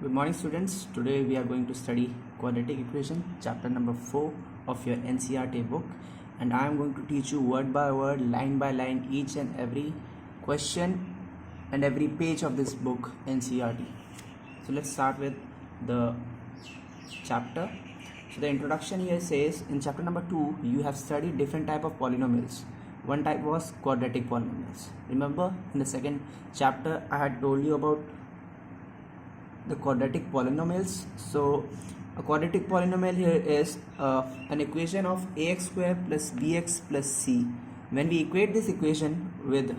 Good morning students. Today we are going to study quadratic equation chapter number 4 of your NCERT book, and I am going to teach you word by word, line by line, each and every question and every page of this book NCERT. So let's start with the chapter. So the introduction here says in chapter number 2 you have studied different type of polynomials. One type was quadratic polynomials. Remember in the second chapter I had told you about the quadratic polynomials. So a quadratic polynomial here is an equation of ax square plus bx plus c. When we equate this equation with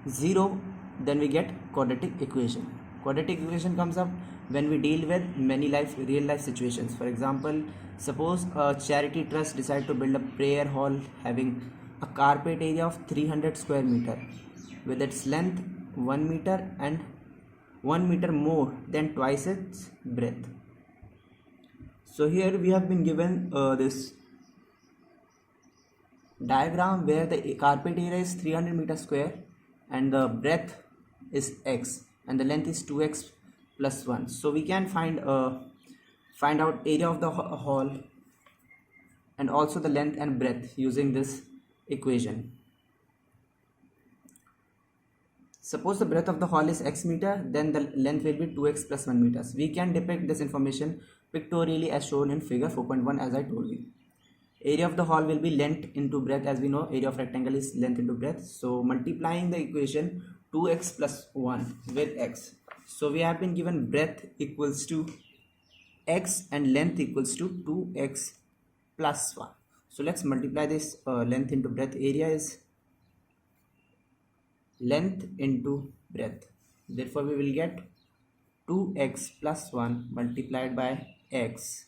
0, then we get quadratic equation. Quadratic equation comes up when we deal with many real life situations. For example, suppose a charity trust decide to build a prayer hall having a carpet area of 300 square meter with its length 1 meter and 1 meter more than twice its breadth. So here we have been given this diagram where the carpet area is 300 meter square and the breadth is x and the length is 2x plus 1. So we can find out area of the hall and also the length and breadth using this equation. Suppose the breadth of the hall is x meter, then the length will be 2x plus 1 meters. We can depict this information pictorially as shown in figure 4.1 as I told you. Area of the hall will be length into breadth. As we know, area of rectangle is length into breadth. So multiplying the equation 2x plus 1 with x. So we have been given breadth equals to x and length equals to 2x plus 1. So let's multiply this length into breadth. Area is length into breadth, therefore we will get 2x plus 1 multiplied by x,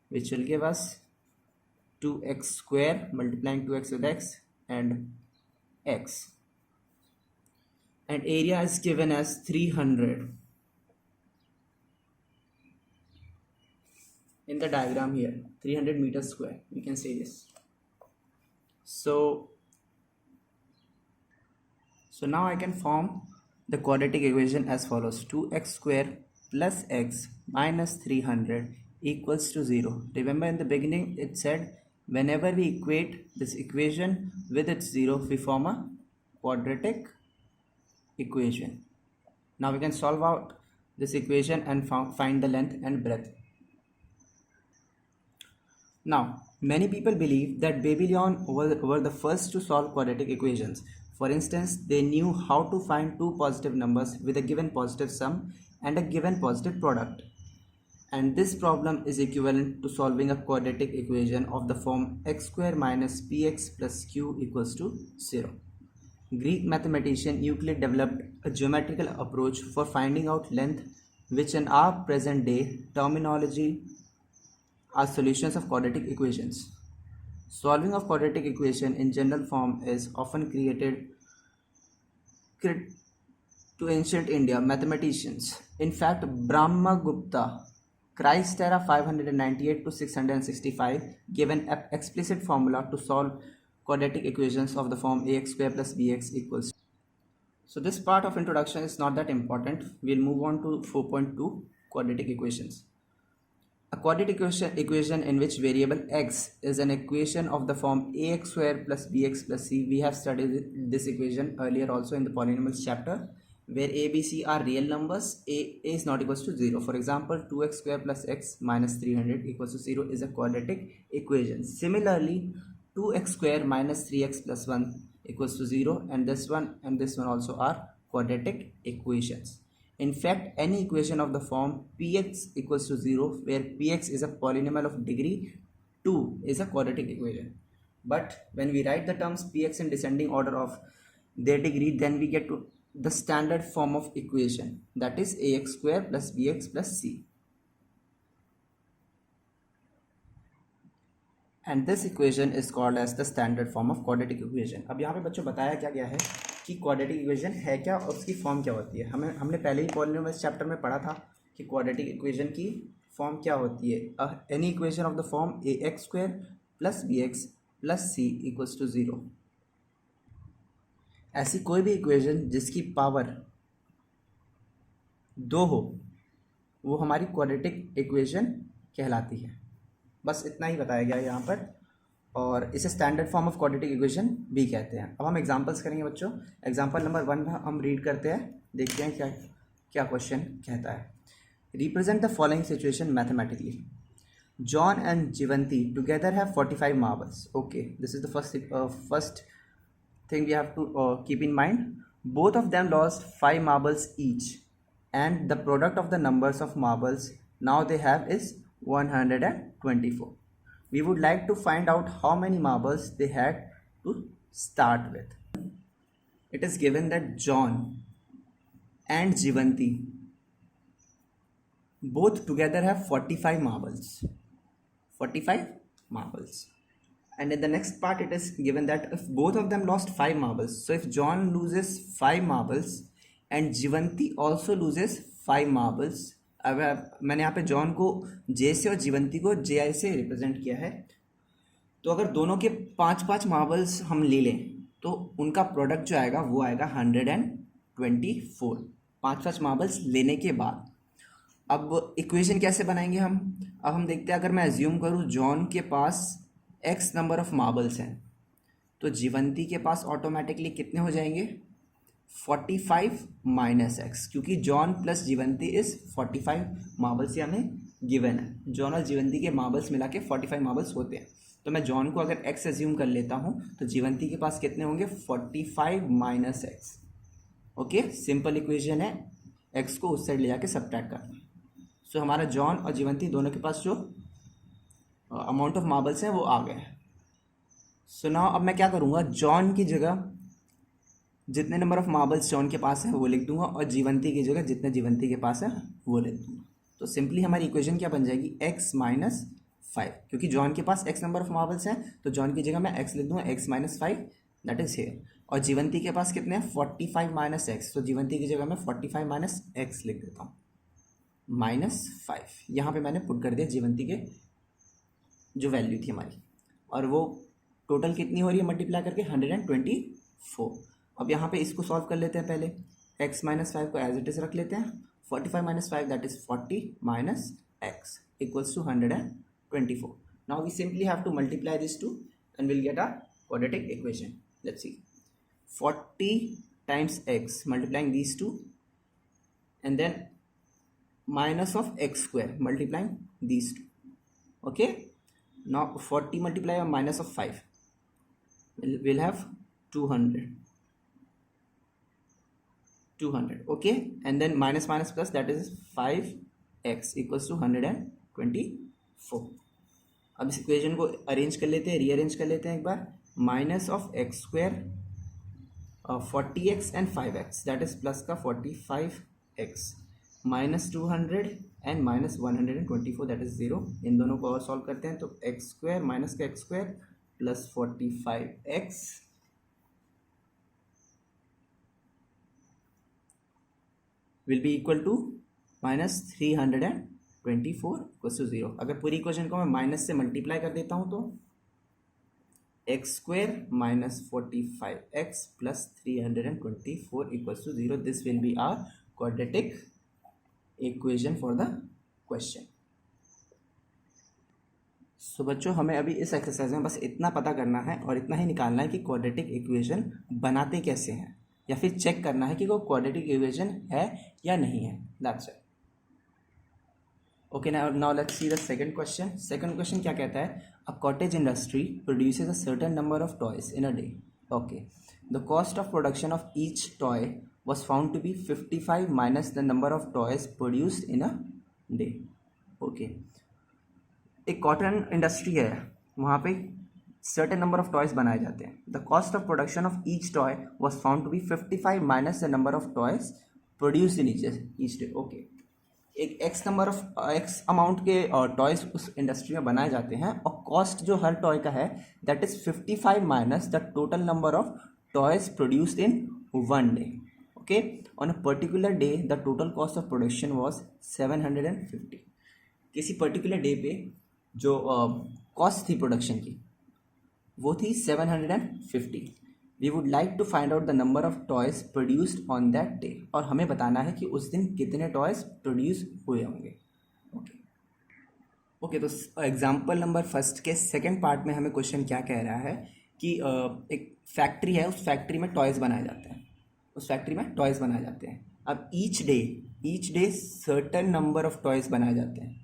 which will give us 2x square, multiplying 2x with x and x, and area is given as 300 in the diagram here, 300 meters square, we can say this. So now I can form the quadratic equation as follows: 2x square plus x minus 300 equals to 0. Remember in the beginning it said whenever we equate this equation with its 0, we form a quadratic equation. Now we can solve out this equation and find the length and breadth. Now, many people believe that Babylon were the first to solve quadratic equations. For instance, they knew how to find two positive numbers with a given positive sum and a given positive product. And this problem is equivalent to solving a quadratic equation of the form x square minus px plus q equals to 0. Greek mathematician Euclid developed a geometrical approach for finding out length, which in our present day terminology are solutions of quadratic equations. Solving of quadratic equation in general form is often credited to ancient India mathematicians. In fact, Brahmagupta, Christ era 598 to 665, gave an explicit formula to solve quadratic equations of the form ax square plus bx equals. So this part of introduction is not that important. We'll move on to 4.2 quadratic equations. A quadratic equation in which variable x is an equation of the form ax square plus bx plus c. We have studied this equation earlier also in the polynomials chapter, where a, b, c are real numbers. A is not equals to 0. For example, 2x square plus x minus 300 equals to 0 is a quadratic equation. Similarly, 2x square minus 3x plus 1 equals to 0, and this one also are quadratic equations. In fact, any equation of the form px equals to 0, where px is a polynomial of degree 2, is a quadratic equation. But when we write the terms px in descending order of their degree, then we get to the standard form of equation, that is ax square plus bx plus c. And this equation is called as the standard form of quadratic equation. अब यहाँ पे बच्चों बताया क्या गया है कि quadratic equation है क्या और उसकी फॉर्म क्या होती है. हमने पहले ही पॉलिनोमियल्स चैप्टर में पढ़ा था कि क्वाड्रेटिक इक्वेशन की फॉर्म क्या होती है. Any equation of the form a x square plus b x plus c equals to 0. ऐसी कोई भी इक्वेशन जिसकी पावर 2 हो वो हमारी क्वाड्रेटिक इक्वेशन कहलाती है। बस इतना ही बताया गया है यहाँ पर, और इसे standard form of quadratic equation भी कहते हैं। अब हम एग्जांपल्स करेंगे बच्चों। एग्जांपल नंबर 1 हम रीड करते हैं, देखते हैं क्या क्या क्वेश्चन कहता है। Represent the following situation mathematically. John and Jivanti together have 45 marbles. Okay, this is the first thing we have to keep in mind. Both of them lost 5 marbles each, and the product of the numbers of marbles now they have is 124. We would like to find out how many marbles they had to start with. It is given that John and Jivanti both together have 45 marbles. 45 marbles, and in the next part it is given that if both of them lost 5 marbles, so if John loses 5 marbles and Jivanti also loses 5 marbles, अब मैंने यहाँ पे John को जे से और जीवंती को जे आई से represent किया है, तो अगर दोनों के 5-5 मार्बल्स हम ले लें तो उनका प्रोडक्ट जो आएगा वो आएगा 124, 5-5 मार्बल्स लेने के बाद। अब इक्वेशन कैसे बनाएंगे हम? अब हम देखते हैं, अगर मैं एज्यूम करूँ जॉन के पास x नंबर ऑफ मार्बल्स हैं, तो जीवंती के पास ऑटोमेटिकली कितने हो जाएंगे? 45 माइनस x, क्योंकि जॉन प्लस जीवंती इज 45 मार्बल्स ही हमें गिवन है। जॉन और जीवंती के मार्बल्स मिला के 45 मार्बल्स होते हैं, तो मैं जॉन को अगर x एज्यूम कर लेता हूँ तो जीवंती के पास कितने होंगे? 45 minus x। Okay, simple equation है, x को उस साइड ले जाके सब्ट्रैक्ट करना। सो हमारा जॉन और जीवंती दोनों के पास जो अमाउंट ऑफ मार्बल्स हैं वो आ गए हैं। सो नाउ अब मैं क्या करूँगा, जॉन की जगह जितने नंबर ऑफ मार्बल्स जॉन के पास है वो लिख दूंगा, और जीवंती की जगह जितने जीवंती के पास है वो लिख दूंगा। तो सिंपली हमारी इक्वेशन क्या बन जाएगी? x माइनस 5, क्योंकि जॉन के पास x नंबर ऑफ मार्बल्स हैं तो जॉन की जगह मैं x लिख दूंगा, x minus 5 that is here. और जीवंती के पास कितने हैं? 45 माइनस x, तो जीवंती की जगह मैं 45 माइनस x लिख देता हूँ, -5। यहाँ पे मैंने पुट कर दिया जीवंती के जो वैल्यू थी हमारी, और वो टोटल कितनी हो रही है मल्टीप्लाई करके? 124। अब यहाँ पे इसको सॉल्व कर लेते हैं। पहले x माइनस 5 को एज इट इज रख लेते हैं। 45 minus 5 that is 40 minus x equals to 124। Now we simply have to multiply this two and will get a quadratic equation. Let's see, 40 times x multiplying these two and then minus of x square multiplying these two. Okay, now 40 multiply by minus of 5 we'll have 200. Okay, and then minus minus plus, that is 5x equals to 124. अब इस equation को arrange कर लेते हैं, rearrange कर लेते हैं एक बार। Minus of x square 40x and 5x that is plus का 45x minus 200 and minus 124 that is 0। इन दोनों को और सॉल्व करते हैं तो एक्स स्क्वायर माइनस का x square plus 45x will be equal to minus 324 equals to 0। अगर पूरी इक्वेशन को मैं माइनस से मल्टीप्लाई कर देता हूँ तो x square minus 45x plus 324 equals to 0। This will be our quadratic equation for the question. So बच्चों, हमें अभी इस एक्सरसाइज में बस इतना पता करना है और इतना ही निकालना है कि क्वाड्रेटिक इक्वेशन बनाते कैसे हैं, या फिर चेक करना है कि वो क्वाड्रेटिक इक्वेशन है या नहीं है। That's it. Okay, now let's see the second question. Second question क्या कहता है? A cottage industry produces a certain number of toys in a day. Okay, the cost of production of each toy was found to be 55 minus the number of toys produced in a day. Okay, एक cotton industry है, वहाँ पे certain number of toys बनाए जाते हैं। The cost of production of each toy was found to be 55 minus the number of toys produced in each day. Okay, एक x number of x amount के toys उस industry में बनाए जाते हैं, और कॉस्ट जो हर टॉय का है that is 55 minus the total number of toys produced in one day. Okay, on a particular day the total cost of production was 750। किसी पर्टिकुलर डे पे जो कॉस्ट थी प्रोडक्शन की वो थी 750। We would like to find out the number of toys produced on that day, और हमें बताना है कि उस दिन कितने टॉयज प्रोड्यूस हुए होंगे। ओके, तो एग्जाम्पल नंबर फर्स्ट के सेकंड पार्ट में हमें क्वेश्चन क्या कह रहा है कि एक फैक्ट्री है, उस फैक्ट्री में टॉयज़ बनाए जाते हैं, उस फैक्ट्री में टॉयज़ बनाए जाते हैं। अब each day certain number of toys बनाए जाते हैं,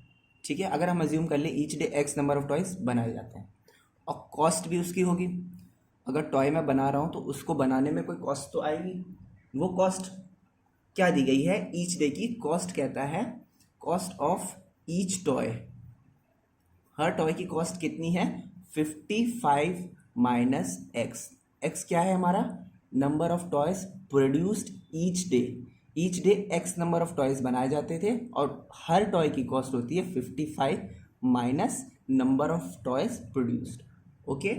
ठीक है। अगर हम अज्यूम कर ले each day x number of toys बनाए जाते हैं और कॉस्ट भी उसकी होगी। अगर टॉय मैं बना रहा हूँ तो उसको बनाने में कोई कॉस्ट तो आएगी। वो कॉस्ट क्या दी गई है, ईच डे की कॉस्ट कहता है cost of each toy. Her toy की कॉस्ट कितनी है, 55 माइनस एक्स। एक्स क्या है हमारा, number of toys produced each day. Each day x number of toys बनाए जाते थे और हर टॉय की कॉस्ट होती है 55 minus number of toys produced. Okay,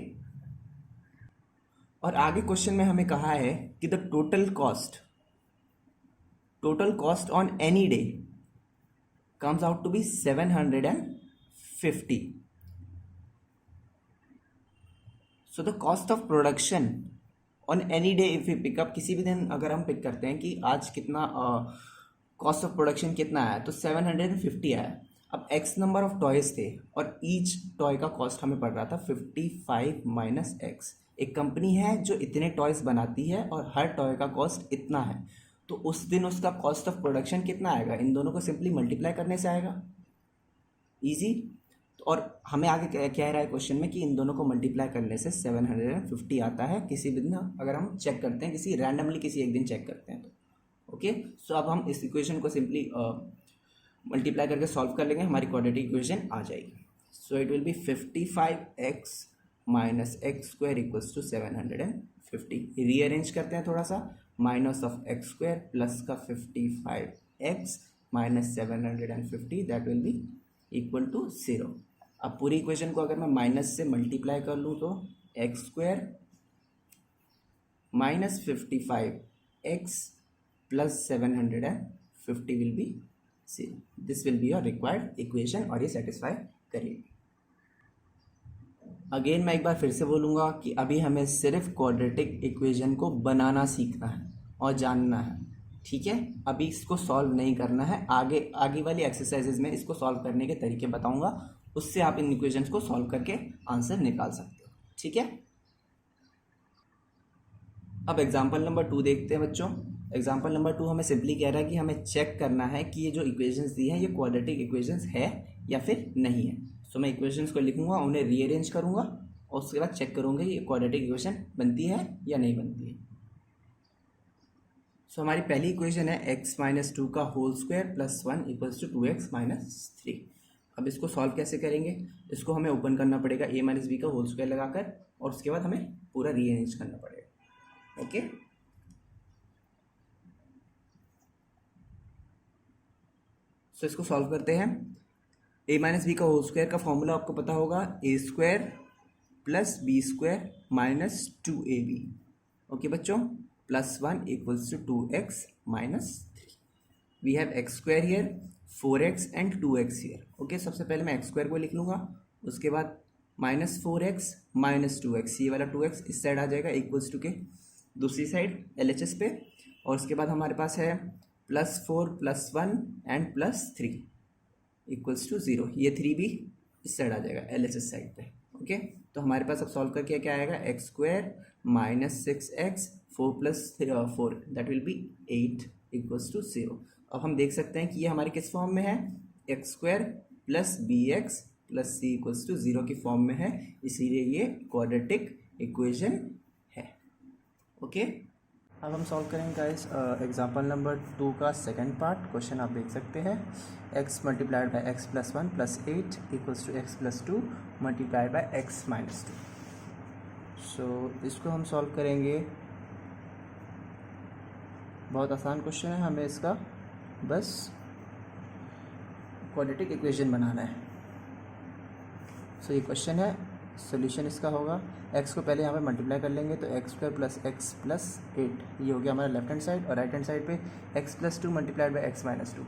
और आगे क्वेश्चन में हमें कहा है कि the total cost on any day comes out to be 750. So the cost of production on any day if we pick up, किसी भी दिन अगर हम पिक करते हैं कि आज कितना कॉस्ट ऑफ प्रोडक्शन कितना आया, तो 750 आया। अब x नंबर ऑफ टॉयज थे और ईच टॉय का कॉस्ट हमें पड़ रहा था 55 माइनस एक्स। एक कंपनी है जो इतने टॉयज बनाती है और हर टॉय का कॉस्ट इतना है, तो उस दिन उसका कॉस्ट ऑफ प्रोडक्शन कितना आएगा, इन दोनों को सिंपली मल्टीप्लाई करने से आएगा, इजी। और हमें आगे कह रहा है क्वेश्चन में कि इन दोनों को मल्टीप्लाई करने से 750 आता है किसी दिन, अगर हम चेक करते हैं किसी रैंडमली किसी एक दिन चेक करते हैं तो। ओके, सो अब हम इस इक्वेशन को सिंपली मल्टीप्लाई करके सॉल्व कर लेंगे, हमारी क्वाड्रेटिक इक्वेशन आ जाएगी। So it will be 55x minus x square equals to 750। Rearrange करते हैं थोड़ा सा, minus of x square plus का 55x minus 750 that will be equal to 0। अब पूरी इक्वेशन को अगर मैं माइनस से मल्टीप्लाई कर लूँ तो x square minus 55x plus 750 will be 0। This will be your required equation और ये सेटिस्फाई करेगी। अगेन मैं एक बार फिर से बोलूँगा कि अभी हमें सिर्फ क्वाड्रेटिक इक्वेशन को बनाना सीखना है और जानना है, ठीक है। अभी इसको सॉल्व नहीं करना है, आगे वाली एक्सरसाइजेज में इसको सॉल्व करने के तरीके बताऊंगा, उससे आप इन इक्वेशंस को सॉल्व करके आंसर निकाल सकते हो, ठीक है। अब एग्जाम्पल नंबर 2 देखते हैं बच्चों। एग्जाम्पल नंबर 2 हमें सिंपली कह रहा है कि हमें चेक करना है कि ये जो इक्वेशंस दी हैं ये क्वाड्रेटिक इक्वेशंस है या फिर नहीं है। सो मैं इक्वेशंस को लिखूंगा, उन्हें रीअरेंज करूंगा और उसके बाद चेक करूंगा ये क्वाड्रेटिक इक्वेशन बनती है या नहीं बनती है। सो हमारी पहली इक्वेशन है x माइनस 2 का whole square plus 1 equals to 2x minus 3। अब इसको सॉल्व कैसे करेंगे, इसको हमें ओपन करना पड़ेगा a माइनस बी का होल स्क्वायर लगाकर और उसके बाद हमें पूरा रीअरेंज करना पड़ेगा। ओके, सो इसको सॉल्व करते हैं। a माइनस बी का होल स्क्वायर का फॉर्मूला आपको पता होगा, a square plus b square minus 2ab। Okay बच्चों, plus 1 equals to 2x minus 3। We have x square here, 4x and 2x here. Okay, सबसे पहले मैं x स्क्वायर को लिख लूँगा, उसके बाद माइनस 4x माइनस 2x, ये वाला 2x इस साइड आ जाएगा इक्वल्स टू के दूसरी साइड LHS पे, और उसके बाद हमारे पास है plus 4 plus 1 and plus 3 equals to 0। ये 3 भी इस साइड आ जाएगा LHS साइड पे। ओके, तो हमारे पास अब सॉल्व करके क्या आएगा, x square minus 6x 4 plus 4 that will be 8 equals to 0। अब हम देख सकते हैं कि ये हमारे किस फॉर्म में है, x square plus b x plus c equals to 0 की फॉर्म में है, इसीलिए ये क्वाड्रेटिक इक्वेशन है। ओके, अब हम सॉल्व करेंगे गाइस एग्जांपल नंबर 2 का सेकंड पार्ट। क्वेश्चन आप देख सकते हैं, x multiplied by x plus 1 plus 8 equals to x plus 2 multiplied by x minus 2। So इसको हम सॉल्व करेंगे, बहुत आसान क्वेश्चन है, हमें इसका बस क्वाड्रेटिक इक्वेशन बनाना है। सो ये क्वेश्चन है, सोल्यूशन इसका होगा, x को पहले यहाँ पे मल्टीप्लाई कर लेंगे तो x square plus x plus 8 ये हो गया हमारा लेफ्ट हैंड साइड, और राइट हैंड साइड पे x plus 2 multiplied by x minus 2।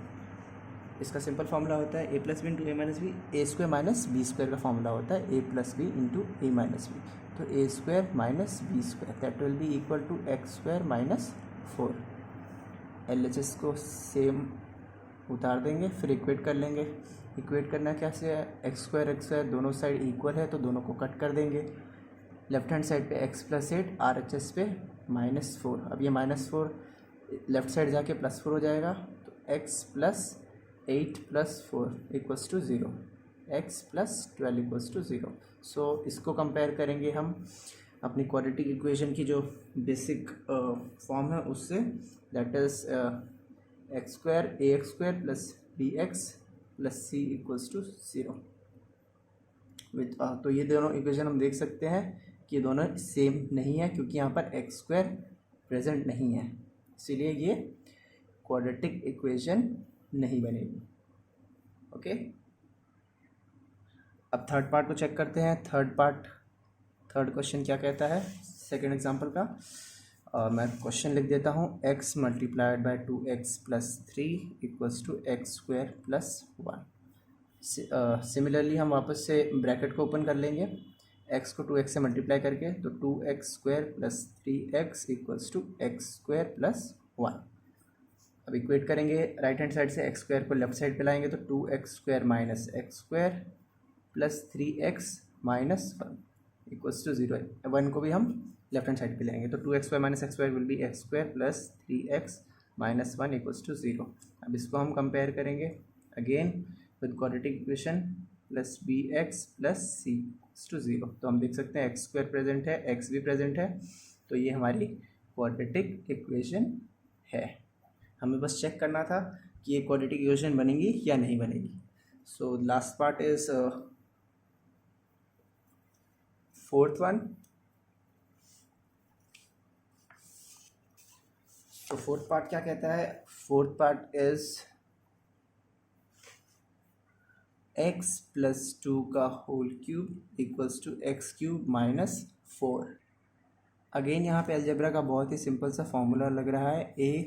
इसका सिंपल फार्मूला होता है a plus b into a minus b, a square minus b square का फार्मूला होता है a plus b into a minus b, तो a square minus b square that will be equal to x square minus 4। LHS को same उतार देंगे, फिर equate कर लेंगे, इक्वेट करना कैसे है, एक्स स्क्वायर दोनों साइड इक्वल है तो दोनों को कट कर देंगे। लेफ्ट हैंड साइड पे x plus eight, R H S पे -4। अब ये -4 लेफ्ट साइड जाके +4 हो जाएगा, तो x plus 8 plus 4 equals to 0, x plus 12 equals to 0। So इसको कंपेयर करेंगे हम अपनी क्वाड्रेटिक इक्वेशन की जो बेसिक फॉर्म है उससे, that is x square a x square plus b x plus c equals to 0 with. तो ये दोनों इक्वेशन हम देख सकते हैं कि ये दोनों सेम नहीं है, क्योंकि यहाँ पर एक्स स्क्वायर प्रेजेंट नहीं है, इसीलिए ये क्वाड्रेटिक इक्वेशन नहीं बनेगी। ओके, अब थर्ड पार्ट को चेक करते हैं। थर्ड क्वेश्चन क्या कहता है सेकेंड एग्जाम्पल का। मैं क्वेश्चन लिख देता हूँ, x multiplied by 2x plus 3 equals to x square plus 1। Similarly हम वापस से ब्रैकेट को ओपन कर लेंगे, x को 2x से मल्टीप्लाई करके, तो 2x स्क्वायर plus 3x equals to x square plus 1। अब इक्वेट करेंगे राइट हैंड साइड से, एक्स स्क्वायर को लेफ्ट साइड पे लाएंगे तो 2x square minus x square plus 3x minus 1 equals to 0। 1 को भी हम लेफ्ट हैंड साइड पे लेंगे तो 2x square minus x square will be x square plus 3x minus 1 equals to 0। अब इसको हम कंपेयर करेंगे again with quadratic equation plus b x plus c to 0। तो हम देख सकते हैं एक्स स्क्वायर प्रेजेंट है, एक्स भी प्रेजेंट है, तो ये हमारी क्वाड्रेटिक इक्वेशन है। हमें बस चेक करना था कि ये क्वाड्रेटिक इक्वेशन बनेगी या नहीं बनेगी। So last part is fourth one. तो फोर्थ पार्ट क्या कहता है, fourth part is x plus 2 का whole cube equals to x cube minus 4। Again यहाँ पे अलजेब्रा का बहुत ही सिंपल सा फॉर्मूला लग रहा है, a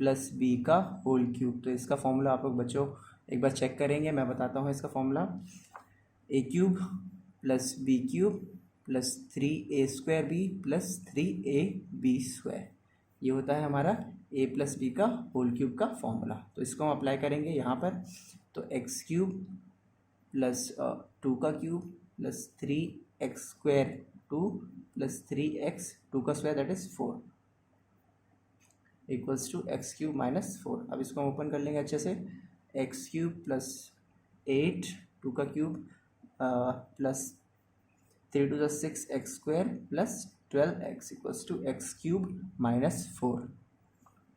प्लस बी का होल क्यूब। तो इसका फॉर्मूला आप लोग बच्चों एक बार चेक करेंगे, मैं बताता हूँ इसका formula. a cube plus b cube plus 3a square b plus 3ab square, ये होता है हमारा a प्लस बी का होल क्यूब का फॉर्मूला। तो इसको हम अप्लाई करेंगे यहाँ पर, तो एक्स क्यूब प्लस 2 का cube plus 3x square 2 plus 3x 2 का square that is 4 equals to x cube minus 4। अब इसको हम ओपन कर लेंगे अच्छे से, एक्स क्यूब प्लस 8 2 का cube plus 3 to the 6 x square plus 12x equals to x cube minus 4।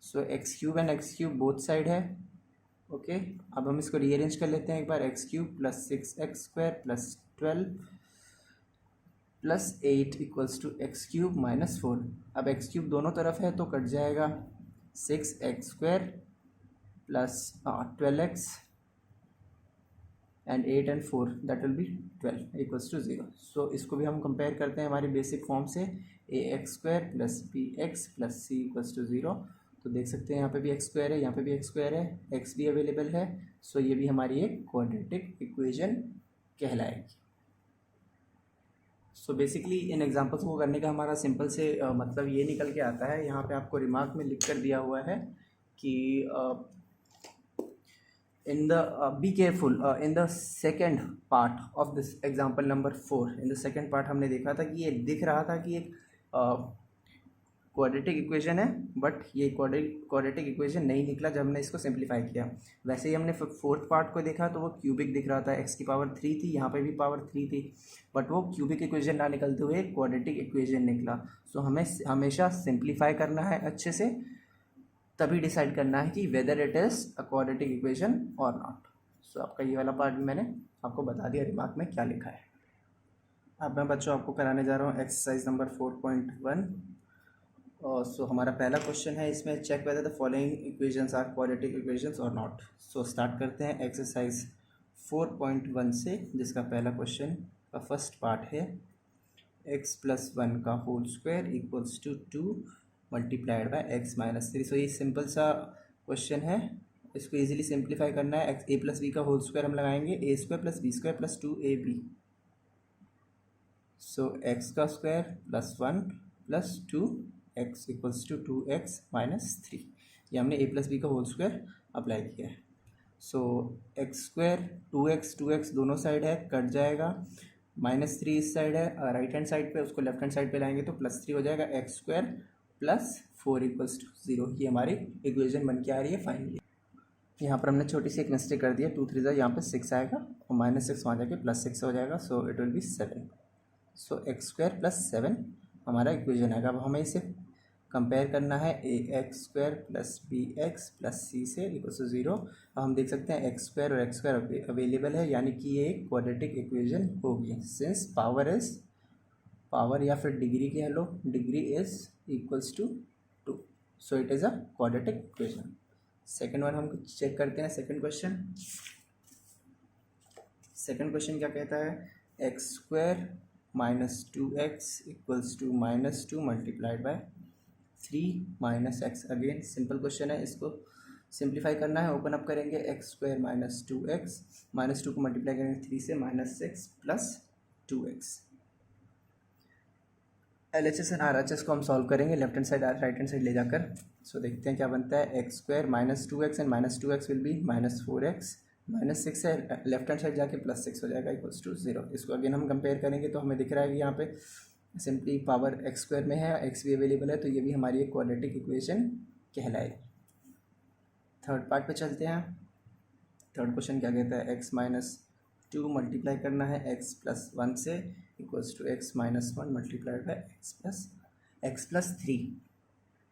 So x cube and x cube both side है। Okay, अब हम इसको रीअरेंज कर लेते हैं एक बार, x cube plus 6x square plus 12 plus 8 equals to x cube minus 4। अब एक्स क्यूब दोनों तरफ है तो कट जाएगा, 6x square plus 12x and 8 and 4 that will be 12 equals to 0। So इसको भी हम कंपेयर करते हैं हमारी बेसिक फॉर्म से, a x square plus b x plus c equals to 0। तो देख सकते हैं यहाँ पे भी एक्स स्क्वायर है, यहाँ पे भी एक्स स्क्वायर है, एक्स भी अवेलेबल है। सो ये भी हमारी एक क्वाड्रेटिक इक्वेशन कहलाएगी। सो बेसिकली इन एग्जांपल्स को करने का हमारा सिंपल से मतलब ये निकल के आता है, यहाँ पे आपको रिमार्क में लिख कर दिया हुआ है कि in the be careful in the second part of this example number 4, in the second part हमने देखा था कि ये दिख रहा था कि एक क्वाड्रेटिक इक्वेशन है, बट ये क्वाड्रेटिक इक्वेशन नहीं निकला जब हमने इसको सिंप्लीफाई किया। वैसे ही हमने फोर्थ पार्ट को देखा तो वो क्यूबिक दिख रहा था, x की पावर 3 थी, यहाँ पे भी पावर 3 थी, बट वो क्यूबिक इक्वेशन ना निकलते हुए क्वाड्रेटिक इक्वेशन निकला। सो हमें हमेशा सिंप्लीफाई करना है अच्छे से, तभी डिसाइड करना है कि whether it is a quadratic equation और नॉट। सो आपका ये वाला पार्ट भी मैंने आपको बता दिया रिमार्क में क्या लिखा है। अब मैं बच्चों आपको कराने जा रहा हूँ एक्सरसाइज नंबर 4.1। सो हमारा पहला क्वेश्चन है इसमें, check whether the following equations are quadratic equations और नॉट। सो स्टार्ट करते हैं एक्सरसाइज 4.1 से, जिसका पहला क्वेश्चन का फर्स्ट पार्ट है x प्लस 1 का whole square equals to 2 multiplied by x minus 3। So ये सिंपल सा क्वेश्चन है, इसको इजीली सिंप्लीफाई करना है। a प्लस बी का होल स्क्वायर हम लगाएंगे, a square plus b square plus 2ab। So x का square plus 1 plus 2x equals to 2x minus 3। ये हमने a प्लस बी का होल स्क्वायर अप्लाई किया है। सो एक्स स्क्वायर 2x दोनों साइड है, कट जाएगा। -3 इस साइड है, राइट हैंड साइड पे, उसको लेफ्ट हैंड साइड पे लाएंगे तो +3 हो जाएगा। X square plus 4 equals to 0, ये हमारी इक्वेशन बन के आ रही है फाइनली। यहाँ पर हमने छोटी सी एक मिस्टेक कर दी है, 2 3 यहाँ पे 6 आएगा और -6 वहाँ जाके +6 हो जाएगा, सो it will B 7। So x square plus 7 हमारा इक्वेशन आएगा। अब हमें इसे कंपेयर करना है ax square plus bx plus c से इक्वल टू 0। अब हम देख सकते हैं एक्स स्क्वायर और एक्स स्क्वायर अवेलेबल है, यानी कि ये एक क्वाड्रेटिक इक्वेशन होगी। सिंस पावर या फिर डिग्री कह लो, degree is equals to 2, so it is a quadratic equation. Second one हम चेक करते हैं। सेकेंड क्वेश्चन क्या कहता है, x square -2x equals to -2 multiplied by 3 - x। Again simple question है, इसको सिंप्लीफाई करना है। ओपन अप करेंगे एक्स स्क्वायर -2x, -2 को मल्टीप्लाई करेंगे 3 से, -6 plus 2x। LHS and RHS को हम सॉल्व करेंगे left hand side right hand side ले जाकर। सो देखते हैं क्या बनता है। X square -2x and -2x will be -4x, -6 है लेफ्ट हैंड साइड जाके +6 हो जाएगा इक्वल्स टू 0। इसको अगेन हम कंपेयर करेंगे तो हमें दिख रहा है कि यहाँ पे सिंपली पावर एक्स स्क्वायर में है, एक्स भी अवेलेबल है, तो ये भी हमारी एक क्वाड्रेटिक इक्वेशन कहलाएगी। थर्ड पार्ट पे चलते हैं। थर्ड क्वेश्चन क्या कहता है, x-2 मल्टीप्लाई करना है x प्लस 1 से equals to x-1 multiplied by x plus 3।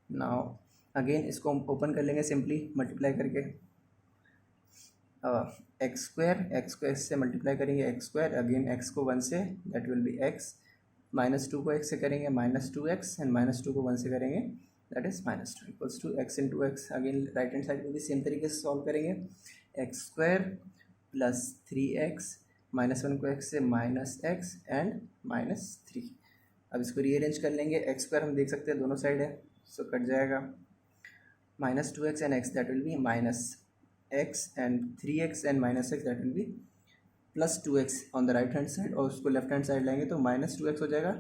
Now again इसको हम ओपन कर लेंगे सिंपली मल्टीप्लाई करके। एक्स स्क्वायर से मल्टीप्लाई करेंगे एक्स स्क्वायर, अगेन एक्स को 1 से दैट विल बी x, -2 को x से करेंगे -2x एंड -2 को 1 से करेंगे that is -2 equals to x into x. Again right hand side को भी सेम तरीके से सॉल्व करेंगे। एक्स स्क्वायर प्लस 3x, -1 को x से -x एंड -3। अब इसको रीअरेंज कर लेंगे। एक्स स्क्वायर हम देख सकते हैं दोनों साइड है, सो कट जाएगा। -2x and x that will B -x and 3x and -x that will be +2x on the right hand side, और उसको लेफ्ट हैंड साइड लाएंगे तो -2x हो जाएगा।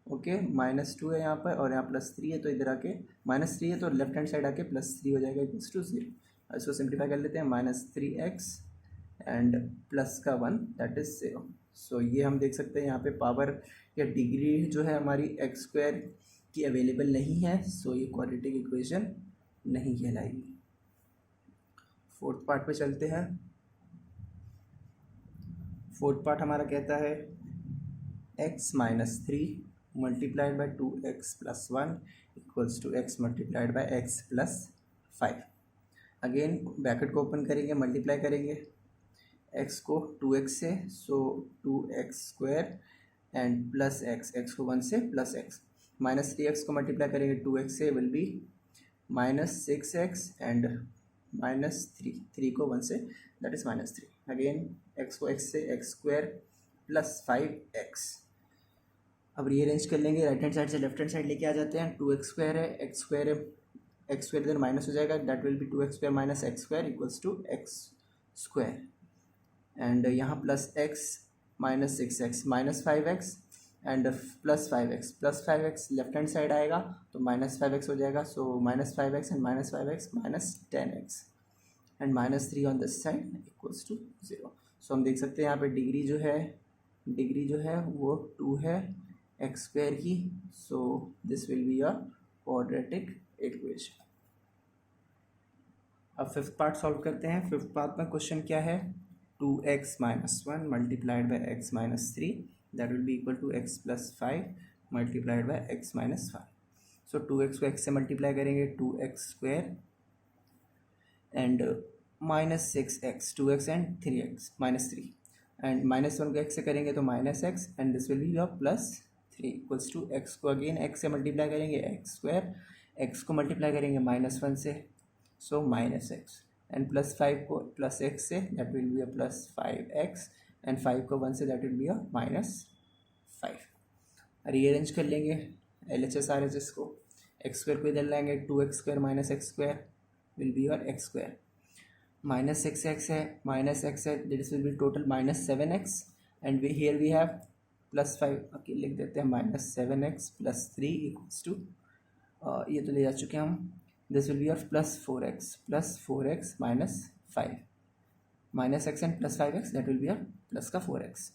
ओके, -2 है यहाँ पर और यहाँ +3 है, तो इधर आके -3 है तो लेफ्ट हैंड साइड आके +3 हो जाएगा इक्वल्स टू 0। इसको सिंप्लीफाई कर लेते हैं, -3x एंड प्लस का 1 दैट इज 0। सो ये हम देख सकते हैं यहाँ पे पावर या डिग्री जो है हमारी एक्स स्क्वायर की अवेलेबल नहीं है, सो ये क्वाड्रेटिक इक्वेशन नहीं कहलाएगी। फोर्थ पार्ट पे चलते हैं। फोर्थ पार्ट हमारा कहता है x-3 multiplied by 2x plus 1 equals to x multiplied by x plus 5। Again bracket को ओपन करेंगे, मल्टीप्लाई करेंगे x को 2x से, so 2x square and plus x को 1 से प्लस x, -3x को मल्टीप्लाई करेंगे 2x से विल बी -6x एंड -3 को 1 से दैट इज -3। अगेन x को x से x स्क्वायर प्लस 5x। अब रीअरेंज कर लेंगे, राइट हैंड साइड से लेफ्ट हैंड साइड लेके आ जाते हैं। 2x स्क्वायर है, x स्क्वायर इधर माइनस हो जाएगा, that will be 2x square minus x square equals to x square and यहाँ plus x minus 6x -5x and plus 5x left hand side आएगा तो -5x हो जाएगा, so -5x and -5x -10x and -3 on this side equals to 0। So हम देख सकते हैं यहाँ पे डिग्री जो है वो 2 है एक्स स्क्वायर की, सो this will be a quadratic equation. अब फिफ्थ पार्ट सॉल्व करते हैं। फिफ्थ पार्ट में क्वेश्चन क्या है, 2x - 1 multiplied by x - 3 that will be equal to x plus 5 multiplied by x - 5। So 2x को x से multiply करेंगे 2x square and -6x 2x and 3x -3 and -1 को x से करेंगे तो -x and this will be your +3 equals to x को again x से multiply करेंगे x स्क्वायर, x को मल्टीप्लाई करेंगे -1 से, सो -x एंड +5 को +x से that will be a +5x and 5 को 1 से that will be a -5। Rearrange कर लेंगे LHS RHS को, x स्क्वायर को इधर लाएंगे 2x square minus x square will be your x square, -6x है -x है this will be total -7x and we here we have +5। Okay लिख देते हैं -7x + 3 इक्वल्स टू ये तो ले जा चुके हैं हम, this will be your plus four x minus 5 minus x and plus 5x that will be your plus का 4x.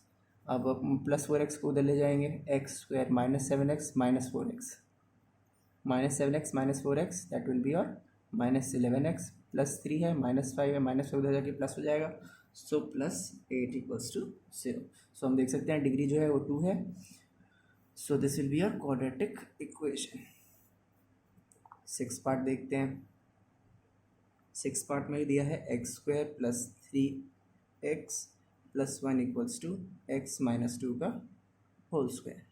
अब प्लस 4x को उधर ले जाएंगे, x square minus 7x minus 4x minus 7x minus 4x that will be your minus 11x plus 3 है minus 5 है minus 5 उधर जाके प्लस हो जाएगा. So plus 8 equals to 0. So हम देख सकते हैं डिग्री जो है वो 2 है. So this will be your quadratic equation. 6 part देखते हैं. 6 पार्ट में दिया है x square plus 3x plus 1 equals to x minus 2 का whole square.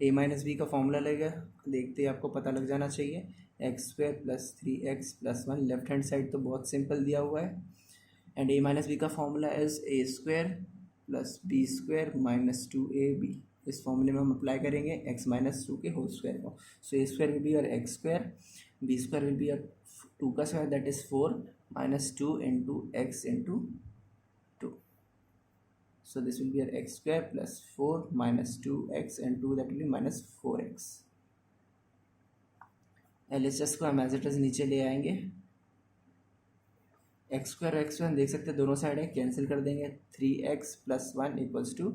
A minus b का फॉर्मूला लगेगा, देखते ही आपको पता लग जाना चाहिए. X square plus 3x plus 1, left hand side तो बहुत सिंपल दिया हुआ है. एंड ए माइनस बी का formula is A square plus b square minus 2ab. इस फॉर्मूले में हम अप्लाई करेंगे एक्स माइनस 2 के होल स्क्वायर को. So a square will be और x square, b square will be और 2 का square that is 4 minus 2 into x into 2. So this will be your x square plus 4 minus 2x and 2 that will be minus 4x. LHS को हम as it is नीचे ले आएंगे. X square देख सकते हैं दोनों साइड है, कैंसिल कर देंगे. 3x plus 1 equals to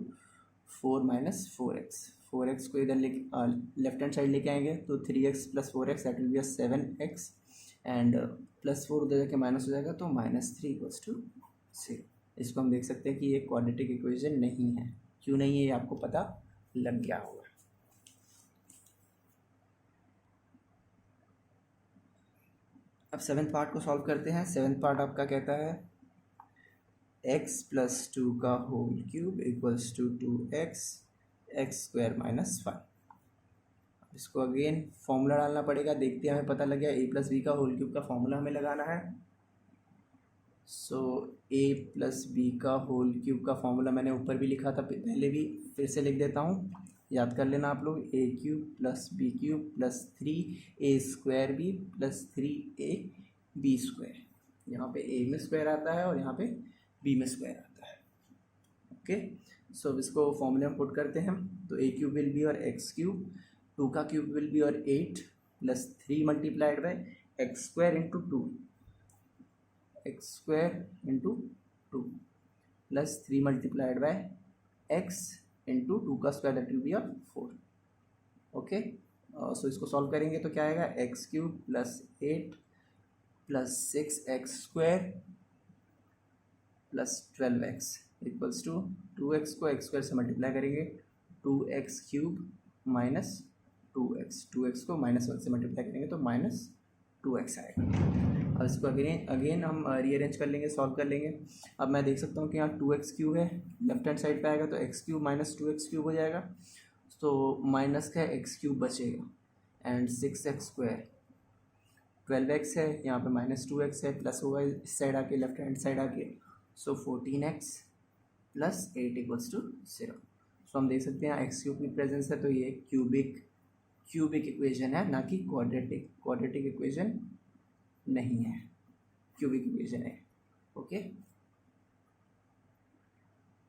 4 minus 4x. 4x को इधर लेफ्ट हैंड साइड लेके आएंगे तो 3x plus 4x that will B 7x and plus 4 उधर जाके माइनस हो जाएगा तो माइनस 3 इक्वल्स टू 0. इसको हम देख सकते हैं कि ये क्वाड्रेटिक इक्वेशन नहीं है. क्यों नहीं है ये आपको पता लग गया होगा. अब 7th पार्ट को सॉल्व करते हैं. 7th पार्ट आपका कहता है x प्लस 2 का whole cube equals to 2x x square minus 5. इसको अगेन फॉर्मूला डालना पड़ेगा. देखते हैं हमें पता लग गया a प्लस बी का होल क्यूब का फॉर्मूला हमें लगाना है. सो a प्लस बी का होल क्यूब का फॉर्मूला मैंने ऊपर भी लिखा था पहले भी, फिर से लिख देता हूँ, याद कर लेना आप लोग. a cube plus b cube plus 3a square b plus 3a b square. यहाँ पे a में स्क्वायर आता है और यहाँ पे b में स्क्वायर आता है. ओके, सो इसको फॉर्मूले में पुट करते हैं. तो a क्यूब विल बी और एक्स क्यूब, 2 का क्यूब विल बी और 8 plus 3 multiplied by x square into 2, x square into 2 plus 3 multiplied by x into 2 का square that will be 4. Okay, so इसको सॉल्व करेंगे तो क्या आएगा, x cube plus 8 plus 6x square plus 12x equals to 2x को x square से multiply करेंगे 2x cube minus 2x को माइनस 1 से मल्टीप्लाई करेंगे तो माइनस 2x आएगा. अब इसको अगेन हम रीअरेंज कर लेंगे, सॉल्व कर लेंगे. अब मैं देख सकता हूँ कि यहाँ 2x क्यूब है, लेफ्ट हैंड साइड पे आएगा तो x cube minus 2x cube हो जाएगा. तो माइनस का x क्यूब बचेगा एंड 6x स्क्वायर 12x है, यहाँ पे माइनस 2x है, प्लस होगा इस साइड आके लेफ्ट हैंड साइड आके. सो 14x plus 8 equals to 0. So हम देख सकते हैं यहाँ एक्स क्यूब की प्रेजेंस है तो ये क्यूबिक इक्वेशन है, ना कि क्वाड्रेटिक इक्वेशन नहीं है, क्यूबिक इक्वेशन है. Okay,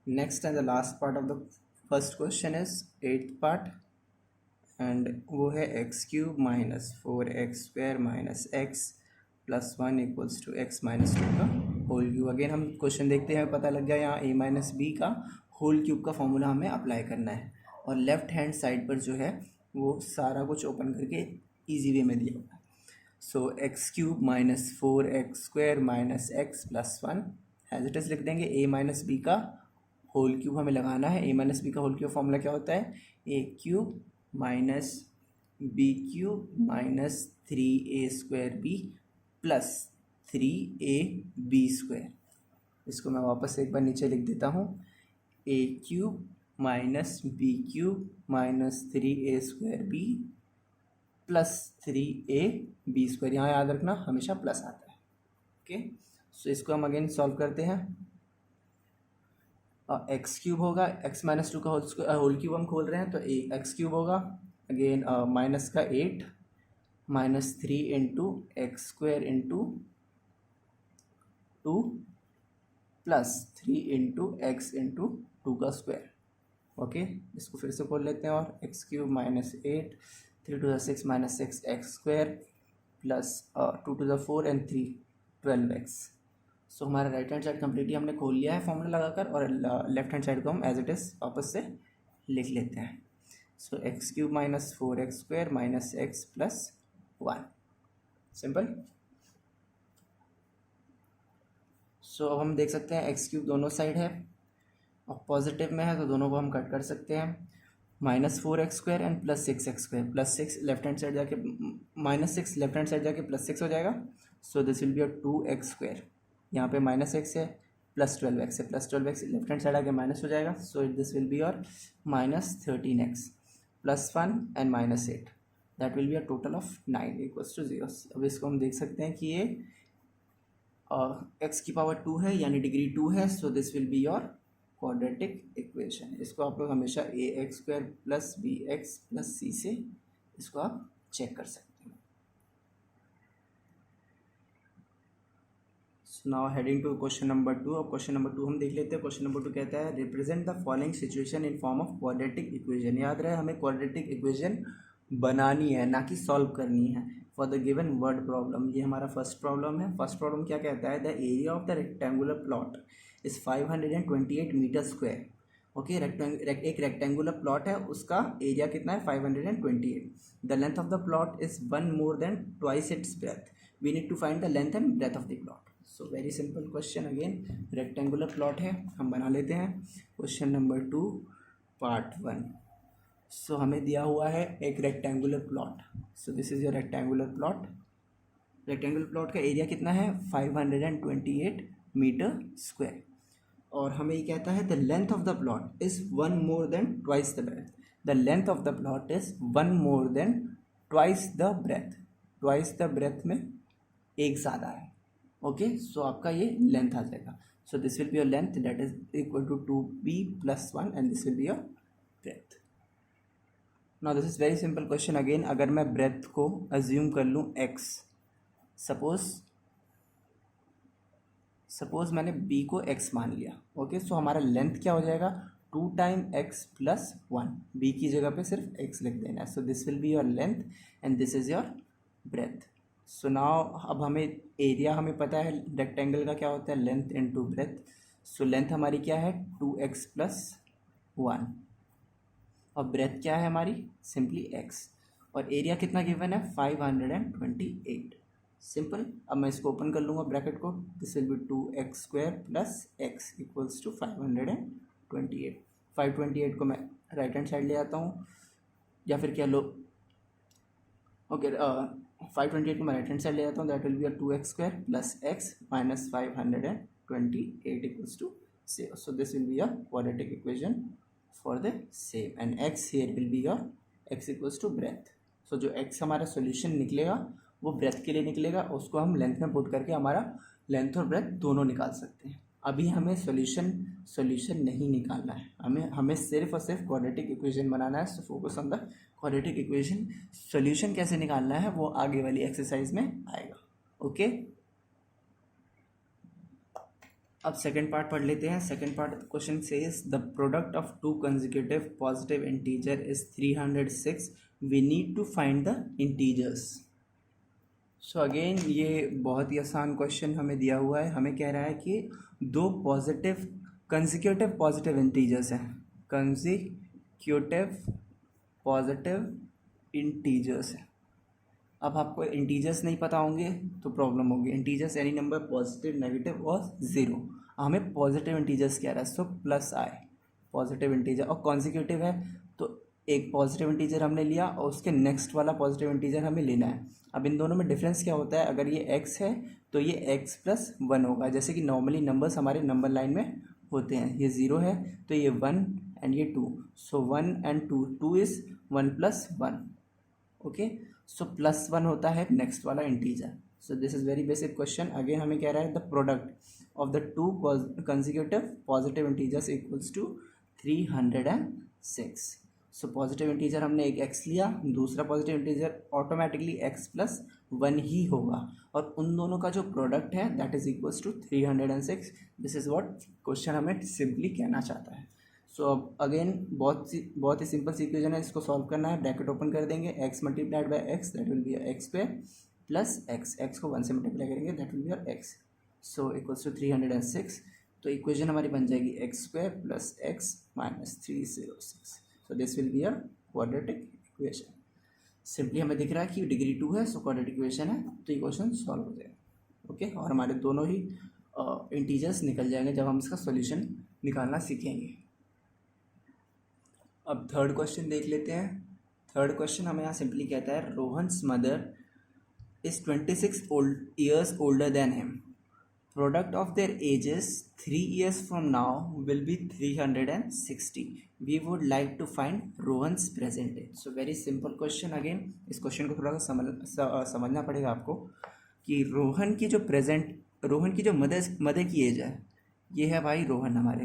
next and the last part of the first question is 8th part and वो है x cube minus 4x square minus x plus 1 equals to x minus 2 का whole cube. Again हम question देखते हैं, पता लग गया यहाँ a माइनस बी का होल क्यूब का फॉर्मूला हमें अप्लाई करना है और लेफ्ट हैंड साइड पर जो है वो सारा कुछ ओपन करके इजी वे में दिया हुआ है. So x cube minus 4x square minus x plus 1 as it is लिख देंगे. a माइनस बी का होल क्यूब हमें लगाना है. a माइनस बी का होल क्यूब फॉर्मूला क्या होता है, a cube minus b cube minus 3a square b plus 3a b square. इसको मैं वापस एक बार नीचे लिख देता हूँ, a cube minus b cube minus 3a square b plus 3a b square. यहाँ याद रखना हमेशा प्लस आता है. ओके, सो इसको हम अगेन सॉल्व करते हैं. एक्स क्यूब होगा, एक्स माइनस 2 का होल क्यूब हम खोल रहे हैं तो एक्स क्यूब होगा अगेन माइनस का 8 minus 3 into x square into 2 plus 3 into x into 2 का स्क्वायर. ओके, इसको फिर से खोल लेते हैं और x cube minus 8 3 to the 6 minus 6 x square plus 2 to the 4 and 3 12x। सो हमारा राइट हैंड साइड कम्प्लीटली हमने खोल लिया है फॉर्मूला लगाकर, और लेफ्ट हैंड साइड को हम एज इट इज़ वापस से लिख लेते हैं। So x cube minus 4x² minus x plus 1, simple. So अब हम देख सकते हैं एक्स क्यूब दोनों साइड है और पॉजिटिव में है, तो दोनों को हम कट कर सकते हैं। -4x² and +6x², +6 left hand side जाके -6 लेफ्ट हैंड साइड जाके +6 हो जाएगा। So this will be your 2x²। यहाँ पे -x है, +12x है, +12x लेफ्ट हैंड साइड आके माइनस हो जाएगा। So this will be your -13x +1 and -8, that will be a total of 9 = 0। अब इसको हम देख सकते हैं कि ये x की पावर 2 है, यानी डिग्री 2 है। So this will be your quadratic equation. इसको आप लोग हमेशा ax² + bx + c से इसको आप चेक कर सकते हैं। So now heading to question number 2। अब क्वेश्चन नंबर 2 हम देख लेते हैं। क्वेश्चन नंबर 2 कहता है represent the following situation in form of quadratic equation. याद रहे हमें क्वाड्रेटिक इक्वेशन बनानी है, ना कि सॉल्व करनी है। For the given word problem, ये हमारा फर्स्ट प्रॉब्लम है। फर्स्ट प्रॉब्लम क्या कहता है, the area of the rectangular plot is 528 metre square. Okay, एक रेक्टेंगुलर प्लॉट है, उसका एरिया कितना है 528। The length of the plot is 1 more than twice its breadth। We need to find the length and breadth of the plot. So very simple question. Again rectangular plot है, हम बना लेते हैं। Question number 2 part 1। सो हमें दिया हुआ है एक rectangular plot. So this is your rectangular plot. Rectangular plot का एरिया कितना है 528 मीटर स्क्वायर, और हमें ये कहता है the length of the plot is 1 more than twice the breadth। The length of the plot is 1 more than twice the breadth। Twice the breadth में एक ज़्यादा है। ओके, सो आपका ये लेंथ आ जाएगा। So this will be your length, that is equal to 2b + 1 and this will be your breadth. Now this is very simple question. Again अगर मैं ब्रेथ को अज्यूम कर लूँ x, सपोज मैंने b को x मान लिया। ओके, सो हमारा लेंथ क्या हो जाएगा 2 times x + 1। b की जगह पे सिर्फ x लिख देना है। So this will be your length and this is your breadth. So now अब हमें एरिया हमें पता है रेक्टेंगल का क्या होता है, length into breadth. So length हमारी क्या है 2x + 1, और ब्रेथ क्या है हमारी सिंपली x, और एरिया कितना गिवन है 528। सिंपल। अब मैं इसको ओपन कर लूँगा ब्रैकेट को, this will B 2x² + x = 528। 528 को मैं राइट हैंड साइड ले आता हूँ, या फिर क्या लो, ओके 528 को मैं राइट हैंड साइड ले आता हूँ, that will B 2x² + x - 528 = 0। So this will be a quadratic equation for the same, and x here will be your x = breadth। सो जो x हमारा सॉल्यूशन निकलेगा वो ब्रेथ के लिए निकलेगा, उसको हम लेंथ में पुट करके हमारा लेंथ और ब्रेथ दोनों निकाल सकते हैं। अभी हमें सॉल्यूशन नहीं निकालना है, हमें सिर्फ और सिर्फ क्वाड्रेटिक इक्वेशन बनाना है। So focus on the quadratic equation. Solution कैसे निकालना है वो आगे वाली एक्सरसाइज में आएगा। ओके, अब सेकेंड पार्ट पढ़ लेते हैं। Second part question says the product of 2 consecutive positive integer is 306। We need to find the integers. So again ये बहुत ही आसान क्वेश्चन हमें दिया हुआ है। हमें कह रहा है कि 2 कंसेक्यूटिव पॉजिटिव इंटीजर्स हैं, कंसेक्यूटिव पॉजिटिव इंटीजर्स हैं। अब आपको इंटीजर्स नहीं पता होंगे तो प्रॉब्लम होगी। Integers any number positive, negative और 0। हमें पॉजिटिव इंटीजर्स कह रहा है, सो +i पॉजिटिव इंटीजर, और कॉन्सिक्यूटिव है तो एक पॉजिटिव इंटीजर हमने लिया और उसके नेक्स्ट वाला पॉजिटिव इंटीजर हमें लेना है। अब इन दोनों में डिफरेंस क्या होता है, अगर ये x है तो ये x + 1 होगा, जैसे कि नॉर्मली नंबर्स हमारे नंबर लाइन में होते हैं। ये 0 है तो ये 1 एंड ये 2, so 1 and 2 is 1 + 1। Okay, so +1 होता है नेक्स्ट वाला integer. So this is very basic question. Again हमें कह रहा है the product of the 2 consecutive positive integers equals to 306। So positive integer हमने एक x लिया, दूसरा पॉजिटिव इंटीजर ऑटोमेटिकली x + 1 ही होगा, और उन दोनों का जो प्रोडक्ट है that is equals to 306। This is what question हमें सिंपली कहना चाहता है। सो अब अगेन बहुत ही सिंपल सी इक्वेशन है, इसको सॉल्व करना है। ब्रैकेट ओपन कर देंगे, x × x that will be x², plus x को 1 से मल्टीप्लाई करेंगे, that will be your x. So equals to 306. तो इक्वेशन हमारी बन जाएगी x square plus x minus 306. So this will be your quadratic equation. Simply हमें दिख रहा है कि डिग्री 2 है, सो क्वाड्रेटिक इक्वेशन है, तो इक्वेशन सॉल्व हो जाएगा. ओके, और हमारे दोनों ही इंटीजर्स निकल जाएंगे जब हम इसका सॉल्यूशन निकालना सीखेंगे. अब थर्ड क्वेश्चन देख लेते हैं. थर्ड क्वेश्चन हमें यहाँ सिंपली कहता है Rohan's mother is 26 years older than him. Product of their ages 3 years from now will be 360. We would like to find Rohan's present age. So very simple question again. इस question को थोड़ा सा समझना पड़ेगा आपको कि रोहन की जो मदर की एज है, ये है भाई रोहन, हमारे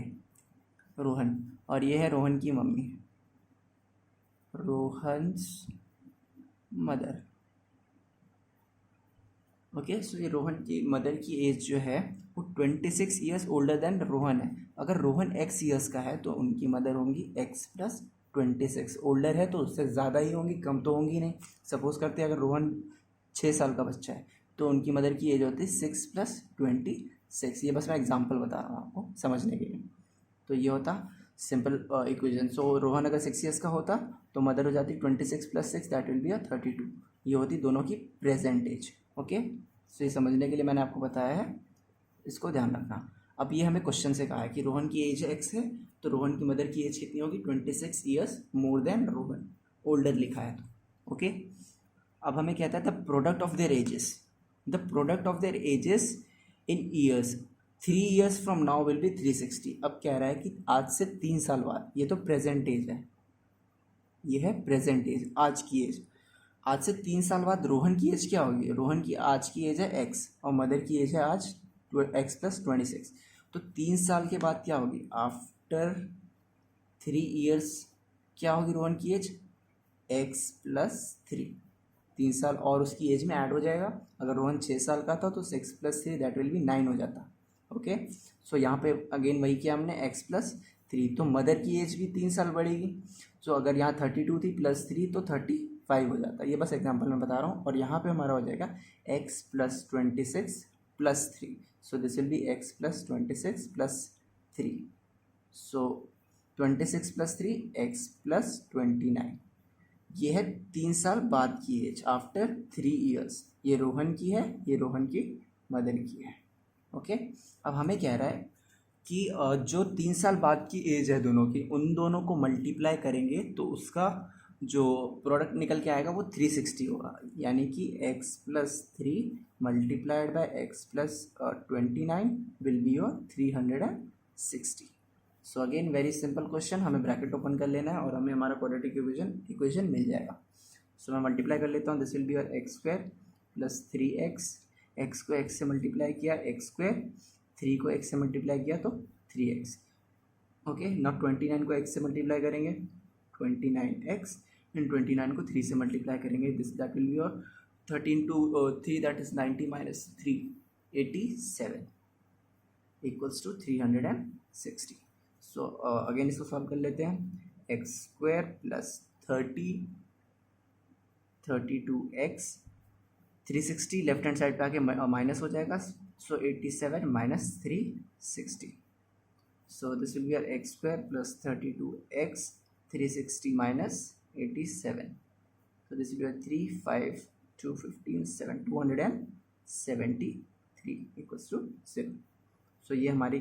रोहन, और ये है रोहन की मम्मी, रोहन्स मदर. ओके, सो ये रोहन की मदर की एज जो है वो 26 years ओल्डर देन रोहन है. अगर रोहन x ईयर्स का है तो उनकी मदर होंगी x प्लस 26. ओल्डर है तो उससे ज़्यादा ही होंगी, कम तो होंगी नहीं. सपोज करते हैं अगर रोहन 6 साल का बच्चा है तो उनकी मदर की एज होती है 6 प्लस 26. ये बस मैं एग्जांपल बता रहा हूँ आपको समझने के लिए. तो ये होता सिंपल इक्वेशन. सो रोहन अगर 6 ईयर्स का होता तो मदर हो जाती 26 प्लस 6, दैट विल बी 32. ये होती दोनों की प्रेजेंट एज. ओके, सो ये समझने के लिए मैंने आपको बताया है, इसको ध्यान रखना. अब ये हमें क्वेश्चन से कहा है कि रोहन की एज एक्स है, तो रोहन की मदर की एज कितनी होगी? 26 years more than Rohan, older लिखा है तो. ओके, अब हमें कहता है the product of their edges in years 3 years from now will be 360. अब कह रहा है कि आज से 3 साल बाद, ये तो प्रेजेंट एज है, ये है प्रेजेंट एज, आज की एज. आज से 3 साल बाद रोहन की एज क्या होगी? रोहन की आज की एज है एक्स और मदर की एज है आज एक्स प्लस 26. तो 3 साल के बाद क्या होगी? आफ्टर 3 years क्या होगी रोहन की एज? X plus 3. 3 साल और उसकी एज में ऐड हो जाएगा. अगर रोहन 6 साल का था तो 6 प्लस 3 दैट विल बी 9 हो जाता. ओके, सो यहाँ पे अगेन वही किया हमने, एक्स प्लस 3, तो मदर की एज भी 3 साल बढ़ेगी. सो अगर यहाँ 32 थी प्लस 3 तो 35 हो जाता है. ये बस एग्जांपल में बता रहा हूँ. और यहाँ पे हमारा हो जाएगा x plus 26 plus 3. So this will B x plus 26 plus 3. So 26 plus 3 x plus 29. ये है 3 साल बाद की एज आफ्टर 3 years. ये रोहन की है, ये रोहन की मदर की है. ओके, अब हमें कह रहा है कि जो 3 साल बाद की एज है दोनों की, उन दोनों को मल्टीप्लाई करेंगे तो उसका जो प्रोडक्ट निकल के आएगा वो 360 होगा. यानी कि x plus 3 multiplied by x plus 29 will be your 360. So again very simple question. हमें ब्रैकेट ओपन कर लेना है और हमें हमारा क्वाड्रेटिक इक्वेशन मिल जाएगा. सो मैं मल्टीप्लाई कर लेता हूँ. This will be your x square plus 3x. X को x से मल्टीप्लाई किया एक्स स्क्वायर, 3 को x से मल्टीप्लाई किया तो 3x. ओके, नाउ 29 को x से मल्टीप्लाई करेंगे 29x, एंड 29 को 3 से मल्टीप्लाई करेंगे, this that will be your 13 to 3 that is 90 minus 3 87 equals to 360. So again इसको सॉल्व कर लेते हैं. X square plus 32x, 360 left hand side पे आके माइनस हो जाएगा. So 87 minus 360. So this will be your x square plus 32x, 360 minus 87. So this will be 3, 5, 2, 15, 7, 273 equals to 0. So ये हमारी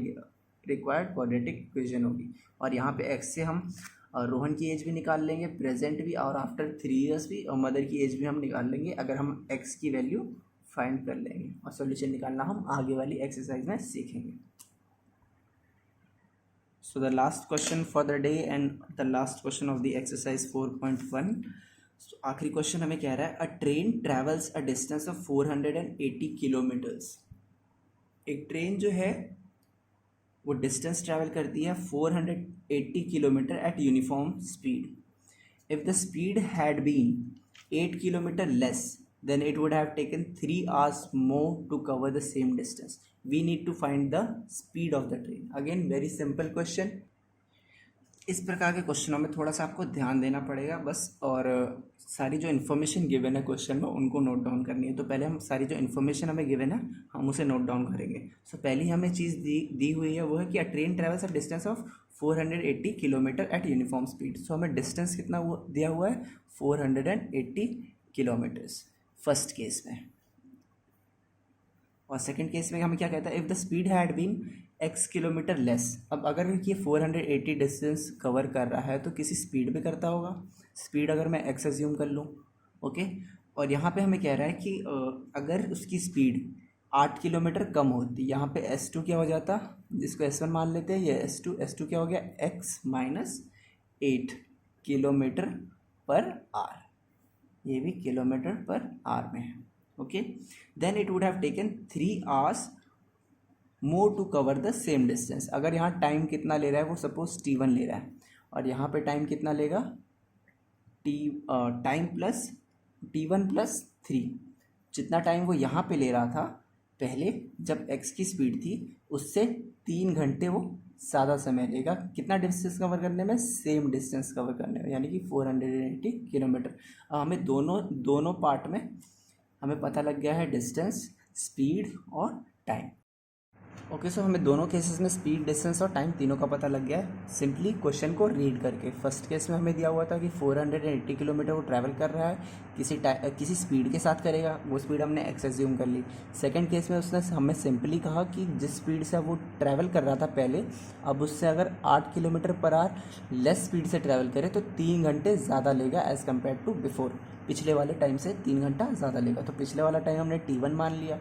रिक्वायर्ड क्वाड्रेटिक इक्वेशन होगी. और यहाँ पे x से हम रोहन की एज भी निकाल लेंगे, प्रेजेंट भी, और आफ्टर 3 years भी, और मदर की एज भी हम निकाल लेंगे अगर हम x की वैल्यू फाइंड कर लेंगे. और सॉल्यूशन निकालना हम आगे वाली एक्सरसाइज में सीखेंगे. So the last question for the day and the last question of the exercise 4.1. So आखिरी क्वेश्चन हमें कह रहा है a train travels a distance of 480 kilometers. एक ट्रेन जो है वो डिस्टेंस ट्रैवल करती है 480 kilometre at uniform speed. If the speed had been 8 kilometre less then it would have taken 3 hours more to cover the same distance. We need to find the speed of the train. Again very simple question. इस प्रकार के क्वेश्चनों में थोड़ा सा आपको ध्यान देना पड़ेगा बस, और सारी जो इन्फॉर्मेशन गिवन है क्वेश्चन में उनको नोट डाउन करनी है। तो पहले हम सारी जो इन्फॉर्मेशन हमें गिवन है हम उसे नोट डाउन करेंगे। सो पहली हमें चीज़ दी हुई है वो है कि a train travels a distance of 480 kilometre at uniform speed. So हमें डिस्टेंस कितना दिया हुआ है, 480 किलोमीटर्स फर्स्ट केस में। और सेकंड केस में हमें क्या कहता है, if the speed had been x kilometre less. अब अगर ये 480 डिस्टेंस कवर कर रहा है तो किसी स्पीड पे करता होगा। स्पीड अगर मैं x एज्यूम कर लूँ, ओके। और यहाँ पे हमें कह रहा है कि अगर उसकी स्पीड 8 किलोमीटर कम होती, यहाँ पे s2 क्या हो जाता, जिसको s1 मान लेते हैं, ये s2 क्या हो गया, x minus 8 kilometre per hour. ये भी किलोमीटर पर आर में है, okay. Then it would have taken 3 hours more to cover the same distance. अगर यहाँ टाइम कितना ले रहा है, वो सपोज t1 ले रहा है और यहाँ पे टाइम कितना लेगा, टाइम प्लस t1 प्लस 3। जितना टाइम वो यहाँ पे ले रहा था पहले जब x की स्पीड थी, उससे 3 घंटे वो ज़्यादा समय लेगा कितना डिस्टेंस कवर करने में, सेम डिस्टेंस कवर करने में, यानी कि 480 किलोमीटर। अब हमें दोनों पार्ट में हमें पता लग गया है डिस्टेंस, स्पीड और टाइम। ओके, सो हमें दोनों केसेस में स्पीड, डिस्टेंस और टाइम तीनों का पता लग गया है सिंपली क्वेश्चन को रीड करके। फर्स्ट केस में हमें दिया हुआ था कि 480 किलोमीटर वो ट्रैवल कर रहा है, किसी स्पीड के साथ करेगा, वो स्पीड हमने एक्स एज्यूम कर ली। सेकंड केस में उसने हमें सिंपली कहा कि जिस स्पीड से वो ट्रैवल कर रहा था पहले, अब उससे अगर 8 kilometre per hour less speed से ट्रैवल करे तो 3 घंटे ज़्यादा लेगा एज़ कम्पेयर टू बिफोर। पिछले वाले टाइम से 3 घंटा ज़्यादा लेगा। तो पिछले वाला टाइम हमने t1 मान लिया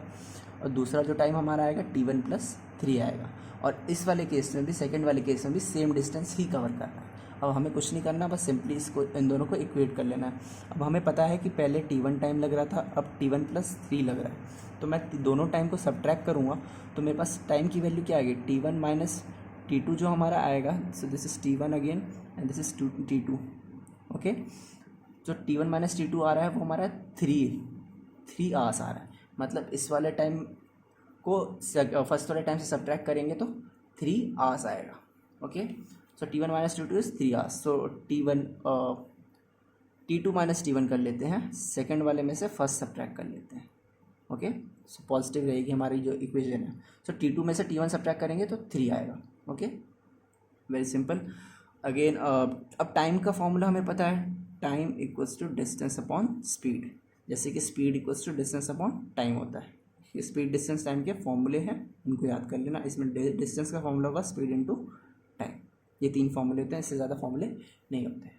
और दूसरा जो टाइम हमारा आएगा t1+3 आएगा। और इस वाले केस में भी, सेकंड वाले केस में भी सेम डिस्टेंस ही कवर करना है। अब हमें कुछ नहीं करना, बस सिंपली इन दोनों को इक्वेट कर लेना है। अब हमें पता है कि पहले t1 टाइम लग रहा था, अब t1+3 लग रहा है। तो मैं दोनों टाइम को सब्ट्रैक्ट करूँगा तो मेरे पास टाइम की वैल्यू क्या आएगी, t1 माइनस t2 जो हमारा आएगा। So this is t1 again and this is t2, okay. जो t1 माइनस t2 आ रहा है वो हमारा 3 आवर्स आ रहा है। मतलब इस वाले टाइम को फर्स्ट वाले टाइम से सब्ट्रैक्ट करेंगे तो 3 आवर्स आएगा, okay. So t1 minus t2 is 3 hours. So t2 minus t1 कर लेते हैं, सेकंड वाले में से फर्स्ट सब्ट्रैक्ट कर लेते हैं, ओके। सो पॉजिटिव रहेगी हमारी जो इक्वेशन है। सो t2 में से t1 सब्ट्रैक्ट करेंगे तो 3 आएगा, ओके। Very simple. अगेन अब टाइम का फॉर्मूला हमें पता है, time equals to distance upon speed. जैसे कि speed equals to distance upon time होता है। ये स्पीड, डिस्टेंस, टाइम के फॉर्मूले हैं, उनको याद कर लेना। इसमें डिस्टेंस का फॉर्मूला होगा स्पीड इनटू टाइम। ये 3 फॉर्मूले होते हैं, इससे ज़्यादा फॉर्मूले नहीं होते।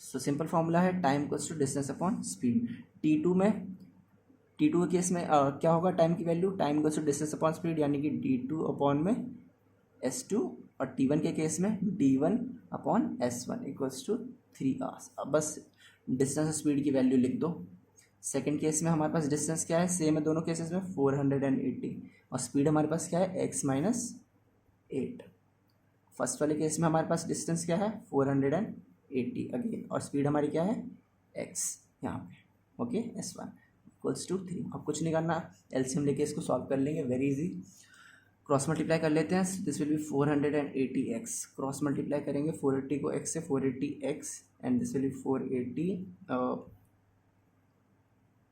सो सिंपल फॉर्मूला है time equals to distance upon speed. t2 के केस में क्या होगा, टाइम की value, time equals to distance upon speed, यानी कि d2 अपॉन में s2। और t1 के केस में d1 upon s1 equals to 3 hours. अब बस डिस्टेंस और स्पीड की वैल्यू लिख दो। सेकंड केस में हमारे पास डिस्टेंस क्या है, सेम है दोनों केसेस में 480, और स्पीड हमारे पास क्या है, x माइनस 8। फर्स्ट वाले केस में हमारे पास डिस्टेंस क्या है, 480 अगेन, और स्पीड हमारी क्या है, x यहाँ पे, ओके, s1 इक्वल्स टू 3। अब कुछ नहीं करना, एलसीएम लेके इसको सॉल्व कर लेंगे, वेरी इजी। क्रॉस मल्टीप्लाई कर लेते हैं, this will be 480x। Cross multiply करेंगे 480 को x से, 480x and this will be 480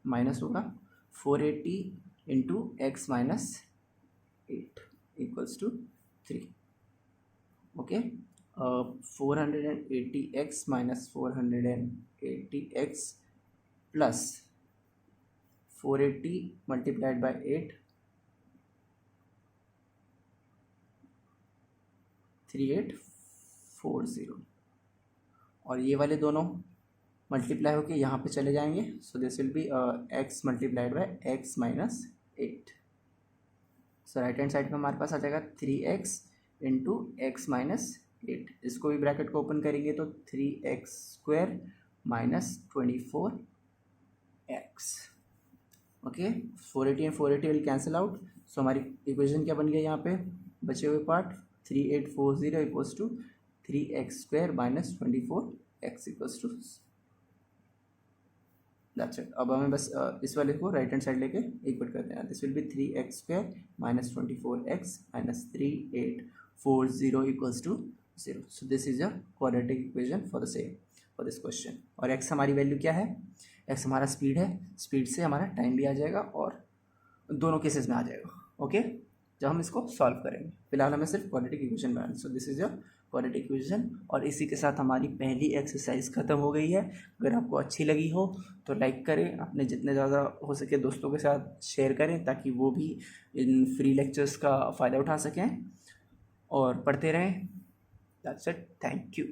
minus होगा 480 into x minus 8 equals to 3, okay. 480x minus 480x plus 480 multiplied by 8, 3840। और ये वाले दोनों मल्टीप्लाई होके यहाँ पे चले जाएंगे। सो this will B x multiplied by x minus 8। So right hand side में हमारे पास आ जाएगा 3x इंटू एक्स माइनस 8। इसको भी ब्रैकेट को ओपन करेंगे तो 3x² minus 24x, okay. 480 and 480 will cancel out. So हमारी इक्वेशन क्या बन गया, यहाँ पे बचे हुए part 3840 equals to 3x² minus 24x equals to that's it. अब हमें बस इस वाले को राइट हैंड साइड लेके इक्वेट करते हैं। This will be 3x² minus 24x minus 3840 equals to 0. So this is your quadratic equation for the same for this question. और x हमारी वैल्यू क्या है, x हमारा स्पीड है, स्पीड से हमारा टाइम भी आ जाएगा और दोनों केसेस में आ जाएगा. ओके, जब हम इसको सॉल्व करेंगे. फिलहाल हमें सिर्फ quadratic equation banana. So this is your quadratic equation. और इसी के साथ हमारी पहली एक्सरसाइज ख़त्म हो गई है. अगर आपको अच्छी लगी हो तो लाइक करें, अपने जितने ज़्यादा हो सके दोस्तों के साथ शेयर करें ताकि वो भी इन फ्री लेक्चर्स का फ़ायदा उठा सकें और पढ़ते रहें. That's it. Thank you.